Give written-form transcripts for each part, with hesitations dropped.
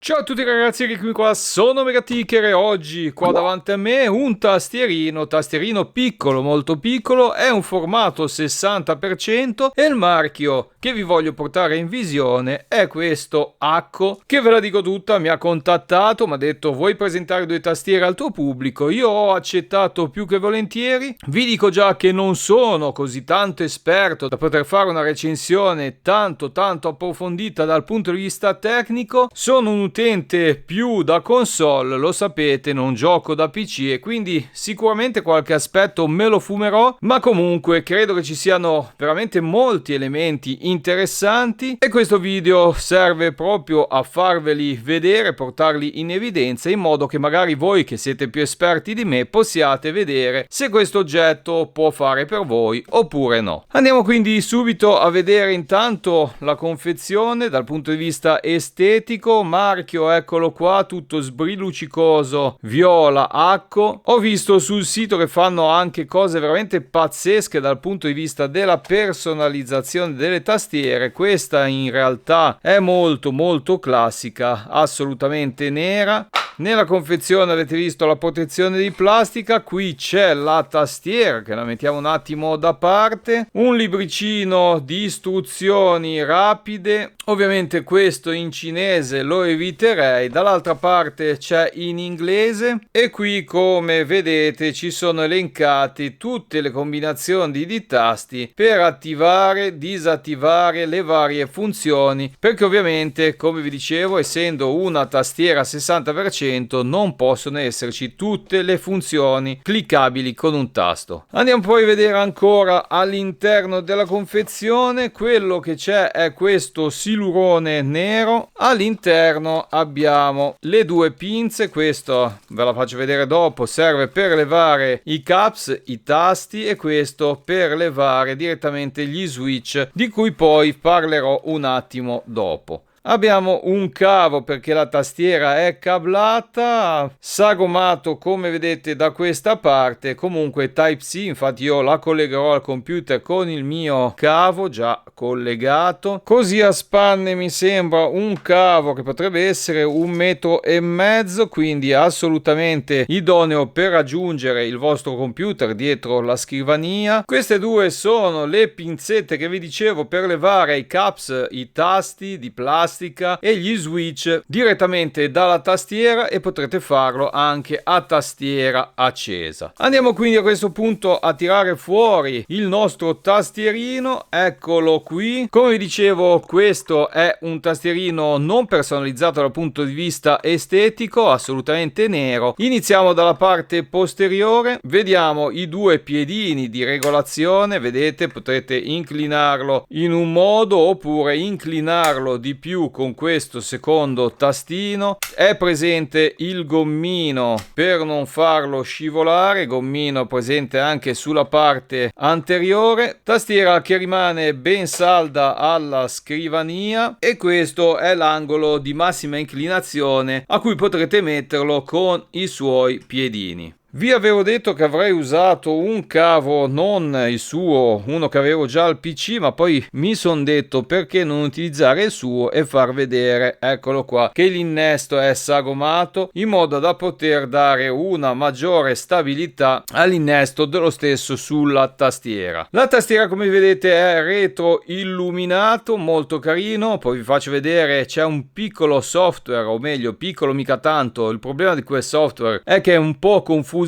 Ciao a tutti ragazzi, eccomi qua, sono Megaticker e oggi qua davanti a me un tastierino piccolo, molto piccolo, è un formato 60% e il marchio che vi voglio portare in visione è questo Akko, che ve la dico tutta, mi ha contattato, mi ha detto vuoi presentare due tastiere al tuo pubblico? Io ho accettato più che volentieri, vi dico già che non sono così tanto esperto da poter fare una recensione tanto approfondita dal punto di vista tecnico, sono un utente più da console, lo sapete, non gioco da PC e quindi sicuramente qualche aspetto me lo fumerò, ma comunque credo che ci siano veramente molti elementi interessanti e questo video serve proprio a farveli vedere, portarli in evidenza in modo che magari voi che siete più esperti di me possiate vedere se questo oggetto può fare per voi oppure no. Andiamo quindi subito a vedere intanto la confezione dal punto di vista estetico. Marchio, eccolo qua, tutto sbrilucicoso, viola, Akko. Ho visto sul sito che fanno anche cose veramente pazzesche dal punto di vista della personalizzazione delle tastiere. Questa in realtà è molto classica, assolutamente nera. Nella confezione avete visto la protezione di plastica, qui c'è la tastiera che la mettiamo un attimo da parte, un libricino di istruzioni rapide, ovviamente questo in cinese lo eviterei, dall'altra parte c'è in inglese e qui come vedete ci sono elencate tutte le combinazioni di tasti per attivare, disattivare le varie funzioni, perché ovviamente come vi dicevo essendo una tastiera 60% non possono esserci tutte le funzioni cliccabili con un tasto. Andiamo poi a vedere ancora all'interno della confezione. Quello che c'è è questo silurone nero, all'interno abbiamo le due pinze, questo ve la faccio vedere dopo, serve per levare i caps, i tasti, e questo per levare direttamente gli switch di cui poi parlerò un attimo dopo. Abbiamo un cavo perché la tastiera è cablata, sagomato come vedete da questa parte, comunque Type-C, infatti io la collegherò al computer con il mio cavo già collegato. Così a spanne mi sembra un cavo che potrebbe essere 1,5 metri, quindi assolutamente idoneo per raggiungere il vostro computer dietro la scrivania. Queste due sono le pinzette che vi dicevo per levare i caps, i tasti di plastica e gli switch direttamente dalla tastiera e potrete farlo anche a tastiera accesa. Andiamo quindi a questo punto a tirare fuori il nostro tastierino, eccolo qui. Come vi dicevo questo è un tastierino non personalizzato dal punto di vista estetico, assolutamente nero. Iniziamo dalla parte posteriore, vediamo i due piedini di regolazione, vedete potrete inclinarlo in un modo oppure inclinarlo di più con questo secondo tastino. È presente il gommino per non farlo scivolare, gommino presente anche sulla parte anteriore, tastiera che rimane ben salda alla scrivania e questo è l'angolo di massima inclinazione a cui potrete metterlo con i suoi piedini. Vi avevo detto che avrei usato un cavo, non il suo, uno che avevo già al PC, ma poi mi sono detto perché non utilizzare il suo e far vedere, eccolo qua, che l'innesto è sagomato in modo da poter dare una maggiore stabilità all'innesto dello stesso sulla tastiera. La tastiera come vedete è retro illuminato, molto carino, poi vi faccio vedere, c'è un piccolo software, o meglio piccolo mica tanto, il problema di quel software è che è un po' confusionario,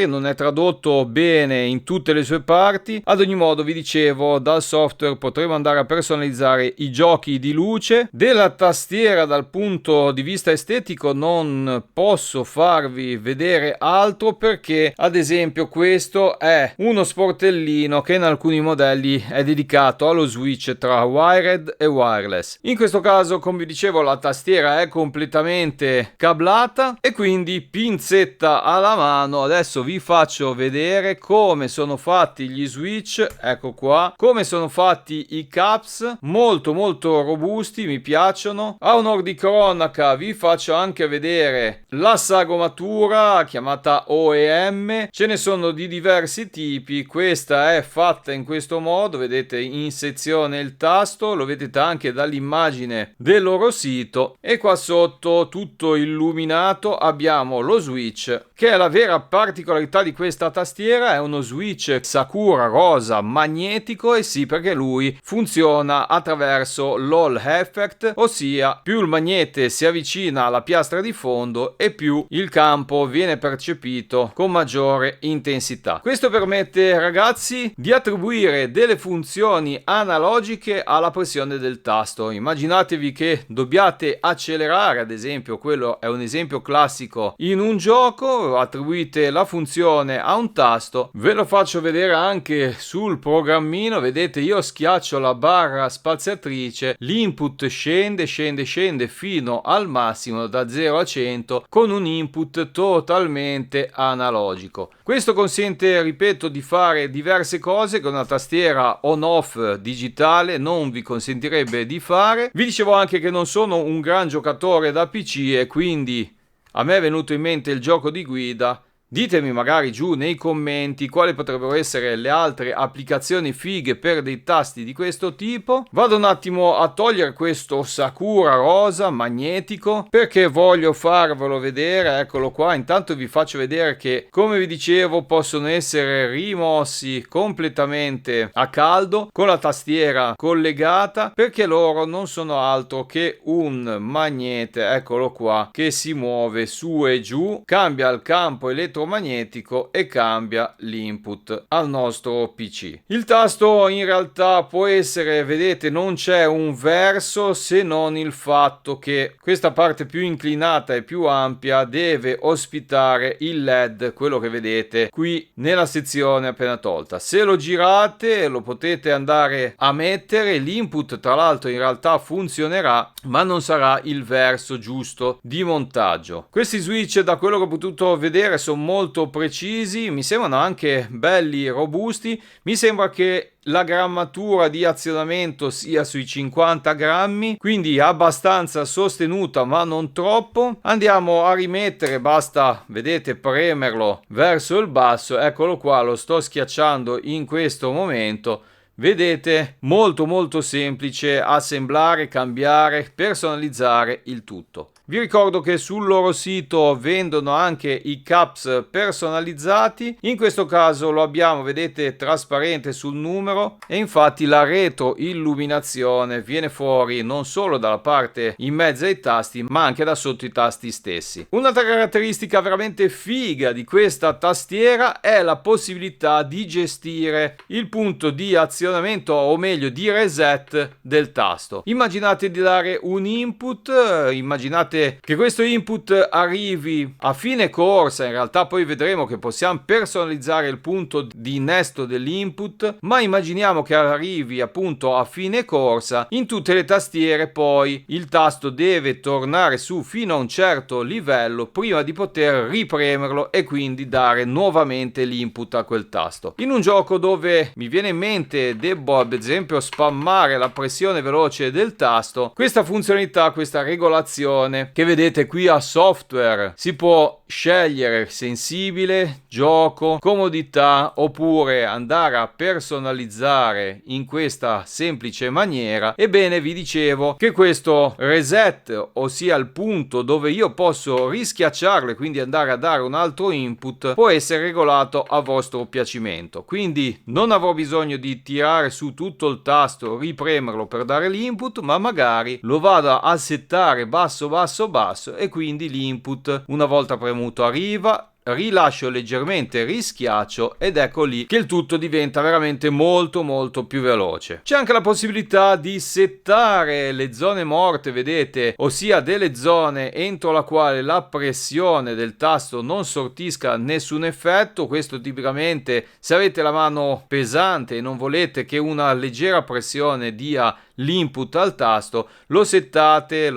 non è tradotto bene in tutte le sue parti. Ad ogni modo vi dicevo, dal software potremo andare a personalizzare i giochi di luce. Della tastiera dal punto di vista estetico non posso farvi vedere altro perché ad esempio questo è uno sportellino che in alcuni modelli è dedicato allo switch tra wired e wireless. In questo caso come vi dicevo la tastiera è completamente cablata e quindi pinzetta alla mano mano adesso vi faccio vedere come sono fatti gli switch, ecco qua, come sono fatti i caps, molto molto robusti, mi piacciono. A onor di cronaca vi faccio anche vedere la sagomatura chiamata OEM, ce ne sono di diversi tipi, questa è fatta in questo modo, vedete in sezione il tasto, lo vedete anche dall'immagine del loro sito, e qua sotto tutto illuminato abbiamo lo switch, che è la vera particolarità di questa tastiera. È uno switch Sakura rosa magnetico, e sì, perché lui funziona attraverso l'Hall effect, ossia più il magnete si avvicina alla piastra di fondo e più il campo viene percepito con maggiore intensità. Questo permette, ragazzi, di attribuire delle funzioni analogiche alla pressione del tasto. Immaginatevi che dobbiate accelerare, ad esempio, quello è un esempio classico in un gioco, attribuite la funzione a un tasto. Ve lo faccio vedere anche sul programmino, vedete, io schiaccio la barra spaziatrice, l'input scende fino al massimo da 0 a 100 con un input totalmente analogico. Questo consente, ripeto, di fare diverse cose che una tastiera on-off digitale non vi consentirebbe di fare. Vi dicevo anche che non sono un gran giocatore da PC e quindi a me è venuto in mente il gioco di guida. Ditemi magari giù nei commenti quali potrebbero essere le altre applicazioni fighe per dei tasti di questo tipo. Vado un attimo a togliere questo Sakura rosa magnetico perché voglio farvelo vedere. Eccolo qua. Intanto vi faccio vedere che, come vi dicevo, possono essere rimossi completamente a caldo con la tastiera collegata, perché loro non sono altro che un magnete, eccolo qua, che si muove su e giù, cambia il campo elettromagnetico e cambia l'input al nostro PC. Il tasto in realtà può essere, vedete, non c'è un verso se non il fatto che questa parte più inclinata e più ampia deve ospitare il LED, quello che vedete qui nella sezione appena tolta. Se lo girate lo potete andare a mettere, l'input tra l'altro in realtà funzionerà, ma non sarà il verso giusto di montaggio. Questi switch, da quello che ho potuto vedere, sono molto precisi, mi sembrano anche belli robusti. Mi sembra che la grammatura di azionamento sia sui 50 grammi, quindi abbastanza sostenuta ma non troppo. Andiamo a rimettere, basta, vedete, premerlo verso il basso, eccolo qua, lo sto schiacciando in questo momento. Vedete, molto molto semplice assemblare, cambiare, personalizzare il tutto. Vi ricordo che sul loro sito vendono anche i caps personalizzati. In questo caso lo abbiamo, vedete, trasparente sul numero, e infatti la retroilluminazione viene fuori non solo dalla parte in mezzo ai tasti, ma anche da sotto i tasti stessi. Un'altra caratteristica veramente figa di questa tastiera è la possibilità di gestire il punto di azionamento, o meglio di reset del tasto. Immaginate di dare un input, immaginate che questo input arrivi a fine corsa. In realtà poi vedremo che possiamo personalizzare il punto di innesto dell'input, ma immaginiamo che arrivi appunto a fine corsa. In tutte le tastiere poi il tasto deve tornare su fino a un certo livello prima di poter ripremerlo e quindi dare nuovamente l'input a quel tasto. In un gioco dove mi viene in mente devo ad esempio spammare la pressione veloce del tasto, questa funzionalità, questa regolazione che vedete qui a software, si può scegliere sensibile, gioco, comodità, oppure andare a personalizzare in questa semplice maniera. Ebbene, vi dicevo che questo reset, ossia il punto dove io posso rischiacciarlo e quindi andare a dare un altro input, può essere regolato a vostro piacimento. Quindi non avrò bisogno di tirare su tutto il tasto, ripremerlo per dare l'input, ma magari lo vado a settare basso e quindi l'input, una volta premuto, arriva, rilascio leggermente, rischiaccio, ed ecco lì che il tutto diventa veramente molto molto più veloce. C'è anche la possibilità di settare le zone morte, vedete, ossia delle zone entro la quale la pressione del tasto non sortisca nessun effetto. Questo tipicamente se avete la mano pesante e non volete che una leggera pressione dia l'input al tasto, lo settate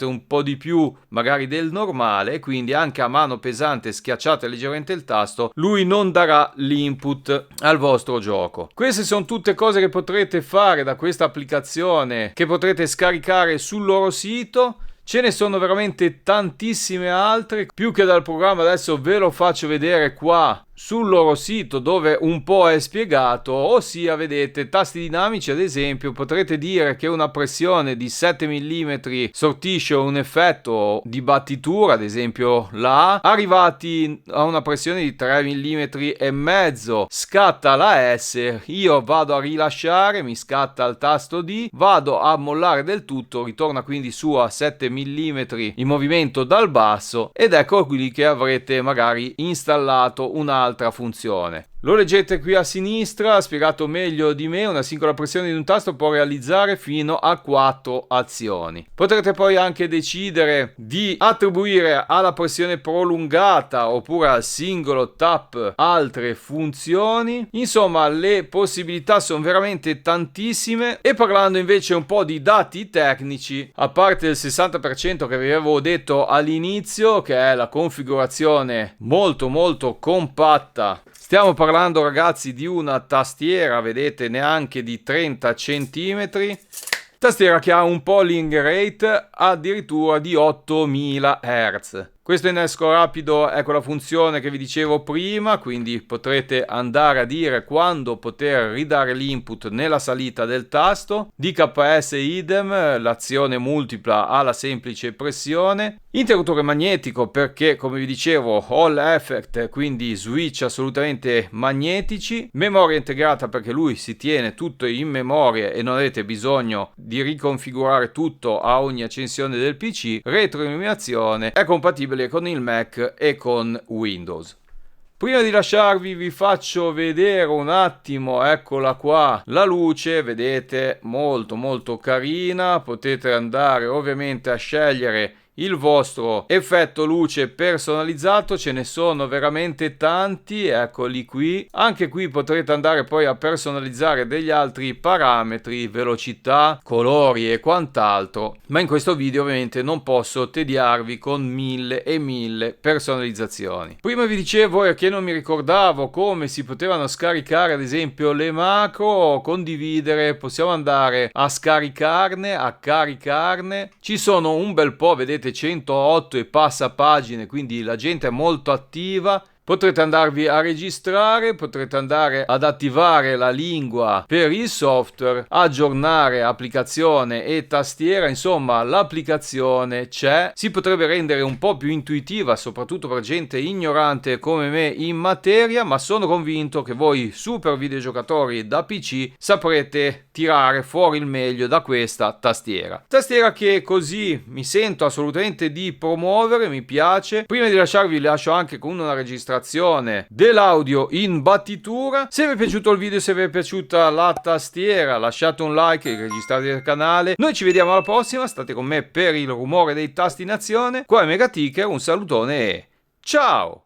un po' di più magari del normale, e quindi anche a mano pesante schiacciate leggermente il tasto, lui non darà l'input al vostro gioco. Queste sono tutte cose che potrete fare da questa applicazione, che potrete scaricare sul loro sito. Ce ne sono veramente tantissime altre, più che dal programma adesso ve lo faccio vedere qua sul loro sito, dove un po' è spiegato, ossia vedete tasti dinamici. Ad esempio potrete dire che una pressione di 7 mm sortisce un effetto di battitura, ad esempio la A. Arrivati a una pressione di 3 mm e mezzo scatta la S, io vado a rilasciare, mi scatta il tasto D, vado a mollare del tutto, ritorna quindi su a 7 mm in movimento dal basso, ed ecco qui che avrete magari installato un'altra funzione. Lo leggete qui a sinistra, spiegato meglio di me. Una singola pressione di un tasto può realizzare fino a 4 azioni. Potrete poi anche decidere di attribuire alla pressione prolungata oppure al singolo tap altre funzioni. Insomma, le possibilità sono veramente tantissime. E parlando invece un po' di dati tecnici, a parte il 60% che vi avevo detto all'inizio, che è la configurazione molto compatta, stiamo parlando, ragazzi, di una tastiera, vedete, neanche di 30 cm. Tastiera che ha un polling rate addirittura di 8000 Hz. Questo innesco rapido è quella funzione che vi dicevo prima, quindi potrete andare a dire quando poter ridare l'input nella salita del tasto. DKS idem, l'azione multipla alla semplice pressione. Interruttore magnetico perché, come vi dicevo, Hall effect, quindi switch assolutamente magnetici. Memoria integrata perché lui si tiene tutto in memoria e non avete bisogno di riconfigurare tutto a ogni accensione del PC. Retroilluminazione, è compatibile con il Mac e con Windows. Prima di lasciarvi vi faccio vedere un attimo, eccola qua, la luce, vedete, molto carina. Potete andare ovviamente a scegliere il vostro effetto luce personalizzato, ce ne sono veramente tanti, eccoli qui. Anche qui potrete andare poi a personalizzare degli altri parametri, velocità, colori e quant'altro, ma in questo video ovviamente non posso tediarvi con mille e mille personalizzazioni. Prima vi dicevo che non mi ricordavo come si potevano scaricare ad esempio le macro, condividere, possiamo andare a scaricarne, a caricarne. Ci sono un bel po', vedete, 108 e passa pagine, quindi la gente è molto attiva. Potrete andarvi a registrare, potrete andare ad attivare la lingua per il software, aggiornare applicazione e tastiera. Insomma, l'applicazione c'è, si potrebbe rendere un po' più intuitiva, soprattutto per gente ignorante come me in materia, ma sono convinto che voi super videogiocatori da PC saprete tirare fuori il meglio da questa tastiera. Tastiera che così mi sento assolutamente di promuovere, mi piace. Prima di lasciarvi, vi lascio anche con una registrazione dell'audio in battitura. Se vi è piaciuto il video, se vi è piaciuta la tastiera, lasciate un like e registratevi al canale. Noi ci vediamo alla prossima, state con me per il rumore dei tasti in azione. Qua è Megaticker, un salutone e ciao!